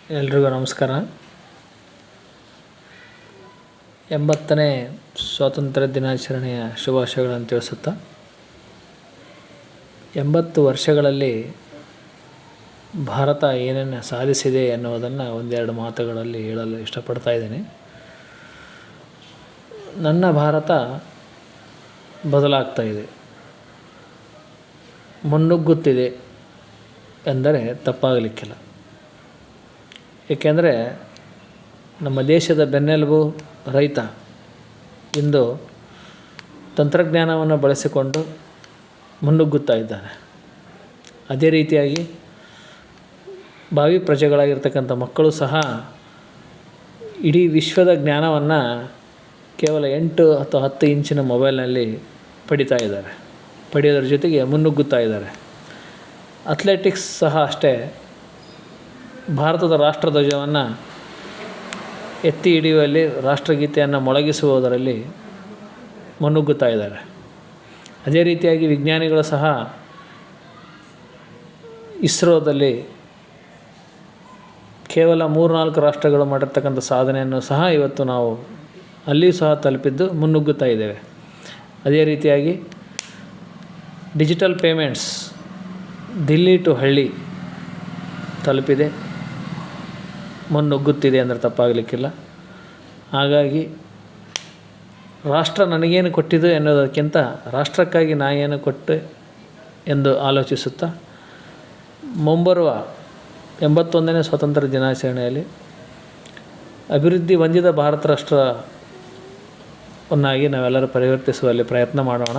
ಎಲ್ರಿಗೂ ನಮಸ್ಕಾರ. 80ನೇ ಸ್ವಾತಂತ್ರ್ಯ ದಿನಾಚರಣೆಯ ಶುಭಾಶಯಗಳನ್ನು ತಿಳಿಸುತ್ತಾ, 80 ವರ್ಷಗಳಲ್ಲಿ ಭಾರತ ಏನೇನು ಸಾಧಿಸಿದೆ ಎನ್ನುವುದನ್ನು ಒಂದೆರಡು ಮಾತುಗಳಲ್ಲಿ ಹೇಳಲು ಇಷ್ಟಪಡ್ತಾ ಇದ್ದೀನಿ. ನನ್ನ ಭಾರತ ಬದಲಾಗ್ತಾ ಇದೆ, ಮುನ್ನುಗ್ಗುತ್ತಿದೆ ಎಂದರೆ ತಪ್ಪಾಗಲಿಕ್ಕಿಲ್ಲ. ಏಕೆಂದರೆ ನಮ್ಮ ದೇಶದ ಬೆನ್ನೆಲುಬು ರೈತ ಇಂದು ತಂತ್ರಜ್ಞಾನವನ್ನು ಬಳಸಿಕೊಂಡು ಮುನ್ನುಗ್ಗುತ್ತಾ ಇದ್ದಾನೆ. ಅದೇ ರೀತಿಯಾಗಿ ಭಾವಿ ಪ್ರಜೆಗಳಾಗಿರ್ತಕ್ಕಂಥ ಮಕ್ಕಳು ಸಹ ಇಡೀ ವಿಶ್ವದ ಜ್ಞಾನವನ್ನು ಕೇವಲ 8 ಅಥವಾ 10 ಇಂಚಿನ ಮೊಬೈಲ್ನಲ್ಲಿ ಪಡೆಯೋದ್ರ ಜೊತೆಗೆ ಮುನ್ನುಗ್ಗುತ್ತಾ ಇದ್ದಾರೆ. ಅಥ್ಲೆಟಿಕ್ಸ್ ಸಹ ಅಷ್ಟೇ, ಭಾರತದ ರಾಷ್ಟ್ರಧ್ವಜವನ್ನು ಎತ್ತಿ ಹಿಡಿಯುವಲ್ಲಿ, ರಾಷ್ಟ್ರಗೀತೆಯನ್ನು ಮೊಳಗಿಸುವುದರಲ್ಲಿ ಮುನ್ನುಗ್ಗುತ್ತಾ ಇದ್ದಾರೆ. ಅದೇ ರೀತಿಯಾಗಿ ವಿಜ್ಞಾನಿಗಳು ಸಹ ಇಸ್ರೋದಲ್ಲಿ ಕೇವಲ 3-4 ರಾಷ್ಟ್ರಗಳು ಮಾಡಿರ್ತಕ್ಕಂಥ ಸಾಧನೆಯನ್ನು ಸಹ ಇವತ್ತು ನಾವು ಅಲ್ಲಿಯೂ ಸಹ ತಲುಪಿದ್ದು ಮುನ್ನುಗ್ಗುತ್ತಾ ಇದ್ದೇವೆ. ಅದೇ ರೀತಿಯಾಗಿ ಡಿಜಿಟಲ್ ಪೇಮೆಂಟ್ಸ್ ದಿಲ್ಲಿ ಟು ಹಳ್ಳಿ ತಲುಪಿದೆ, ಮುನ್ನುಗ್ಗುತ್ತಿದೆ ಅಂದರೆ ತಪ್ಪಾಗಲಿಕ್ಕಿಲ್ಲ. ಹಾಗಾಗಿ ರಾಷ್ಟ್ರ ನನಗೇನು ಕೊಟ್ಟಿದ್ದು ಎನ್ನುವುದಕ್ಕಿಂತ ರಾಷ್ಟ್ರಕ್ಕಾಗಿ ನಾ ಏನು ಕೊಟ್ಟೆ ಎಂದು ಆಲೋಚಿಸುತ್ತಾ, ಮುಂಬರುವ 81ನೇ ಸ್ವಾತಂತ್ರ್ಯ ದಿನಾಚರಣೆಯಲ್ಲಿ ಅಭಿವೃದ್ಧಿ ಹೊಂದಿದ ಭಾರತ ರಾಷ್ಟ್ರವನ್ನಾಗಿ ನಾವೆಲ್ಲರೂ ಪರಿವರ್ತಿಸುವಲ್ಲಿ ಪ್ರಯತ್ನ ಮಾಡೋಣ.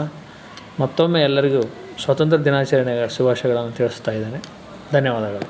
ಮತ್ತೊಮ್ಮೆ ಎಲ್ಲರಿಗೂ ಸ್ವಾತಂತ್ರ್ಯ ದಿನಾಚರಣೆಯ ಶುಭಾಶಯಗಳನ್ನು ತಿಳಿಸ್ತಾ ಇದ್ದೇನೆ. ಧನ್ಯವಾದಗಳು.